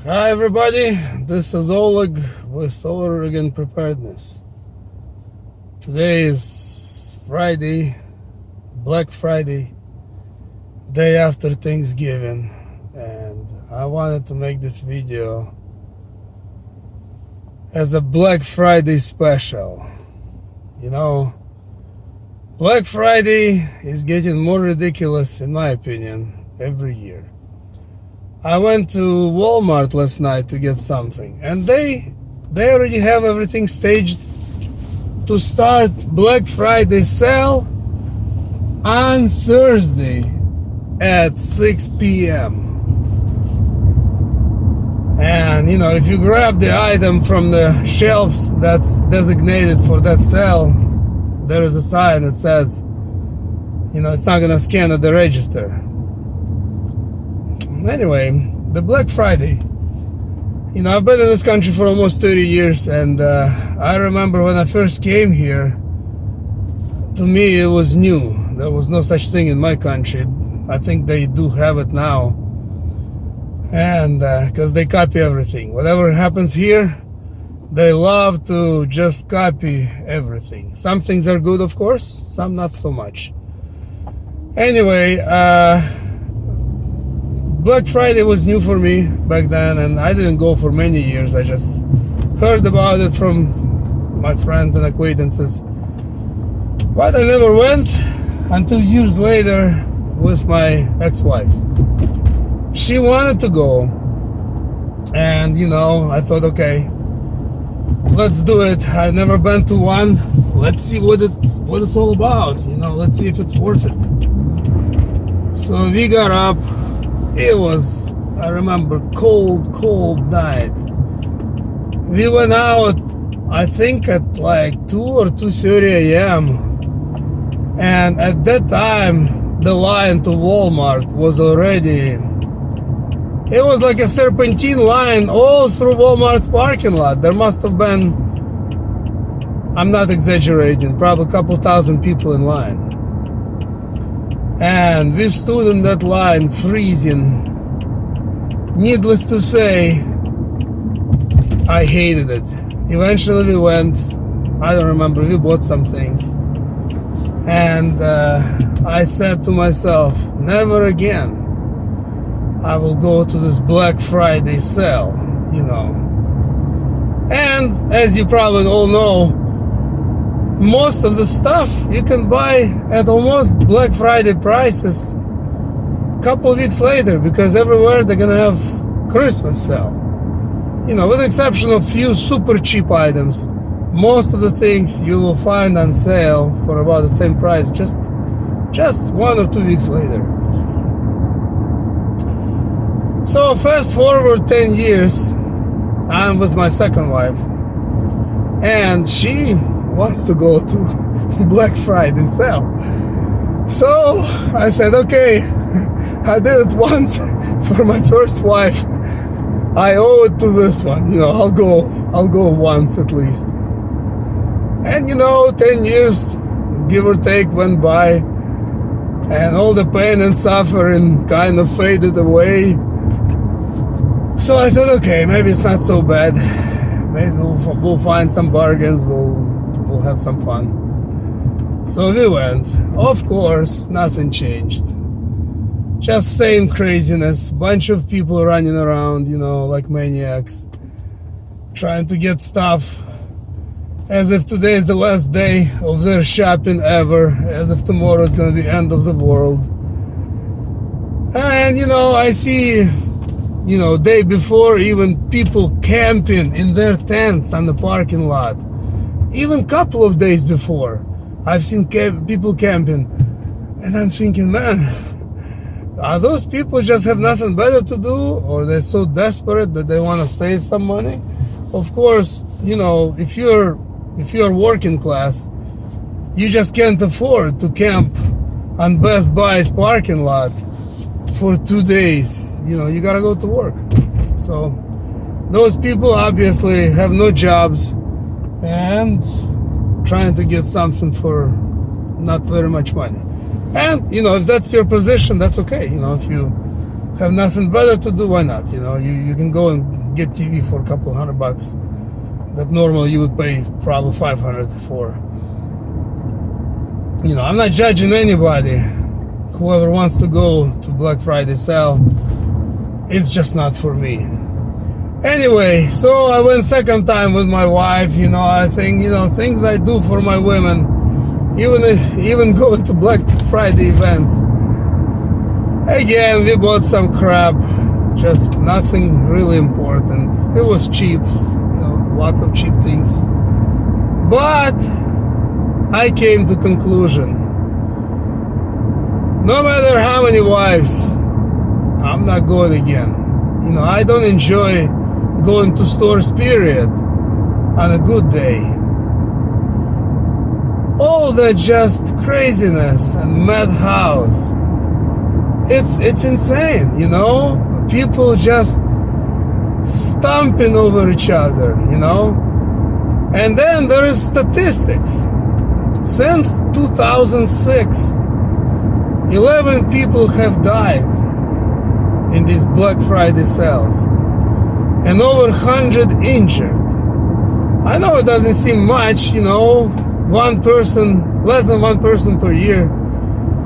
Hi everybody, this is Oleg with Oregon Preparedness. Today is Friday, Black Friday, day after Thanksgiving, and I wanted to make this video as a Black Friday special. You know, Black Friday is getting more ridiculous in my opinion every year. I went to Walmart last night to get something, and they already have everything staged to start Black Friday sale on Thursday at 6 p.m. And you know, if you grab the item from the shelves that's designated for that sale, there is a sign that says, you know, it's not gonna scan at the register. Anyway, the Black Friday, you know, I've been in this country for almost 30 years, and I remember when I first came here, to me it was new. There was no such thing in my country. I think they do have it now, and because they copy everything. Whatever happens here, they love to just copy everything. Some things are good, of course, some not so much. Anyway, Black Friday was new for me back then, and I didn't go for many years. I just heard about it from my friends and acquaintances, but I never went until years later with my ex-wife. She wanted to go, and you know, I thought, okay, let's do it. I've never been to one. Let's see what it's all about. You know, let's see if it's worth it. So we got up. It was, I remember, cold night. We went out, I think at like 2 or 2:30 a.m. And at that time, the line to Walmart was already, it was like a serpentine line all through Walmart's parking lot. There must have been, I'm not exaggerating, probably a couple thousand people in line. And we stood in that line freezing. Needless to say, I hated it. Eventually we went, I don't remember, we bought some things. And I said to myself, never again I will go to this Black Friday sale, you know. And as you probably all know, most of the stuff you can buy at almost Black Friday prices a couple of weeks later, because everywhere they're gonna have Christmas sale. You know, with the exception of few super cheap items, most of the things you will find on sale for about the same price just 1 or 2 weeks later. So fast forward 10 years, I'm with my second wife, and she wants to go to Black Friday sale. So I said, okay, I did it once for my first wife. I owe it to this one. You know, I'll go once at least. And you know, 10 years, give or take, went by, and all the pain and suffering kind of faded away. So I thought, okay, maybe it's not so bad. Maybe we'll find some bargains. We'll have some fun. So we went. Of course, nothing changed. Just same craziness. Bunch of people running around, you know, like maniacs, trying to get stuff as if today is the last day of their shopping ever, as if tomorrow is going to be end of the world. And you know, I see, you know, day before, even people camping in their tents on the parking lot. Even couple of days before, I've seen people camping, and I'm thinking, man, are those people just have nothing better to do, or they're so desperate that they want to save some money? Of course, you know, if you're working class, you just can't afford to camp on Best Buy's parking lot for 2 days. You know, you gotta go to work. So those people obviously have no jobs and trying to get something for not very much money. And you know, if that's your position, that's okay. You know, if you have nothing better to do, why not? You can go and get TV for a couple $100 that normally you would pay probably 500 for. I'm not judging anybody. Whoever wants to go to Black Friday sale, it's just not for me. Anyway, so I went second time with my wife. I think, things I do for my women, even going to Black Friday events. Again, we bought some crap, just nothing really important. It was cheap, lots of cheap things. But I came to conclusion, no matter how many wives, I'm not going again. I don't enjoy going to stores, period, on a good day. All that just craziness and madhouse, it's insane, people just stomping over each other, and then there is statistics. Since 2006, 11 people have died in these Black Friday sales and over 100 injured. I know it doesn't seem much, one person, less than one person per year.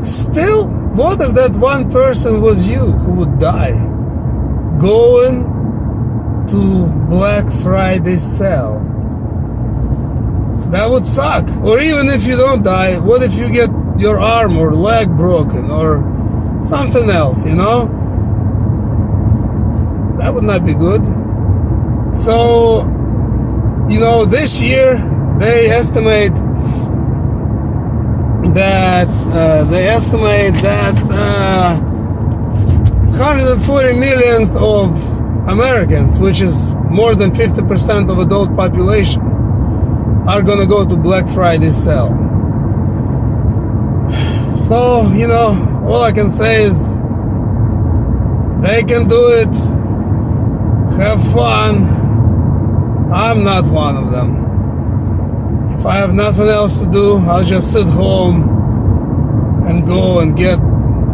Still, what if that one person was you who would die going to Black Friday sale? That would suck. Or even if you don't die, what if you get your arm or leg broken or something else, That would not be good. So, this year they estimate that 140 millions of Americans, which is more than 50% of adult population, are gonna go to Black Friday sale. So, all I can say is they can do it, have fun. I'm not one of them. If I have nothing else to do, I'll just sit home and go and get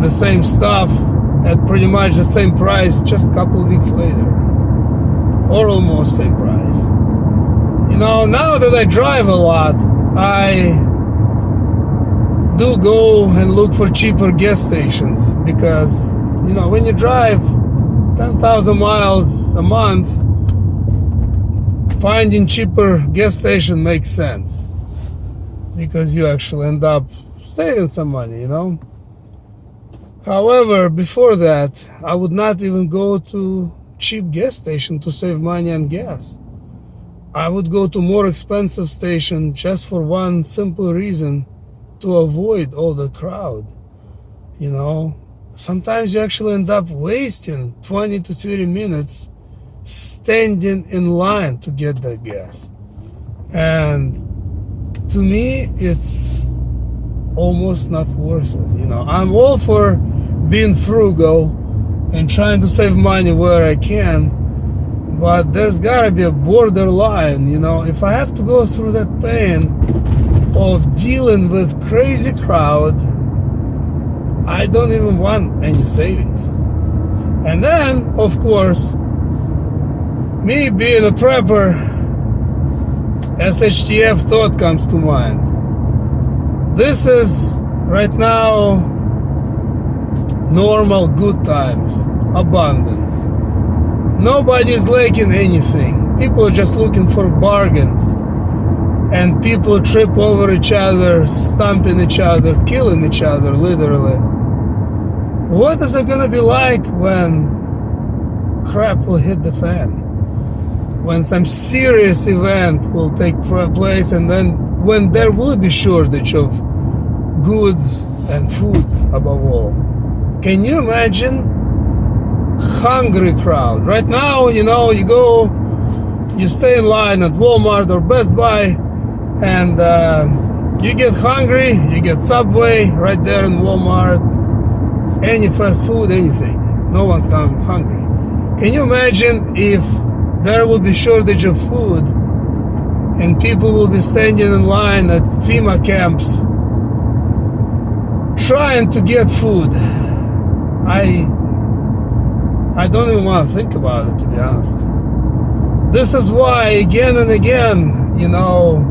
the same stuff at pretty much the same price just a couple of weeks later, or almost same price. Now that I drive a lot, I do go and look for cheaper gas stations, because when you drive 10,000 miles a month, finding cheaper gas station makes sense, because you actually end up saving some money. However, before that, I would not even go to cheap gas station to save money on gas. I would go to more expensive station just for one simple reason: to avoid all the crowd. Sometimes you actually end up wasting 20 to 30 minutes standing in line to get that gas. And to me, it's almost not worth it. I'm all for being frugal and trying to save money where I can, but there's gotta be a borderline. If I have to go through that pain of dealing with crazy crowd, I don't even want any savings. And then, of course, me being a prepper, SHTF thought comes to mind. This is right now normal, good times, abundance. Nobody's lacking anything. People are just looking for bargains. And people trip over each other, stomping each other, killing each other, literally. What is it gonna be like when crap will hit the fan? When some serious event will take place, and then when there will be shortage of goods and food above all. Can you imagine? Hungry crowd. Right now, you go, you stay in line at Walmart or Best Buy, and you get hungry, you get Subway right there in Walmart, any fast food, anything. No one's hungry. Can you imagine if there will be shortage of food and people will be standing in line at FEMA camps trying to get food? I don't even want to think about it, to be honest. This is why, again and again, you know,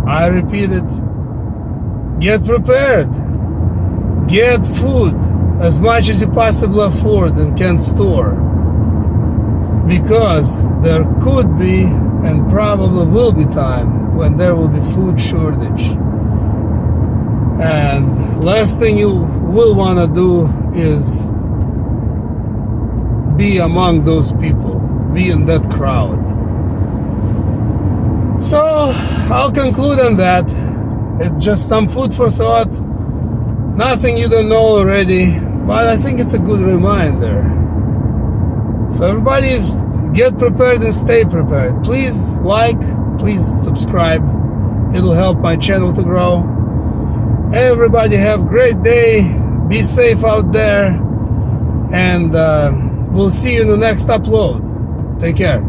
I repeat it. Get prepared. Get food as much as you possibly afford and can store. Because there could be and probably will be time when there will be food shortage. And last thing you will want to do is be among those people, be in that crowd. So I'll conclude on that. It's just some food for thought, nothing you don't know already, but I think it's a good reminder. So everybody get prepared and stay prepared. Please like, please subscribe. It'll help my channel to grow. Everybody have a great day. Be safe out there. And we'll see you in the next upload. Take care.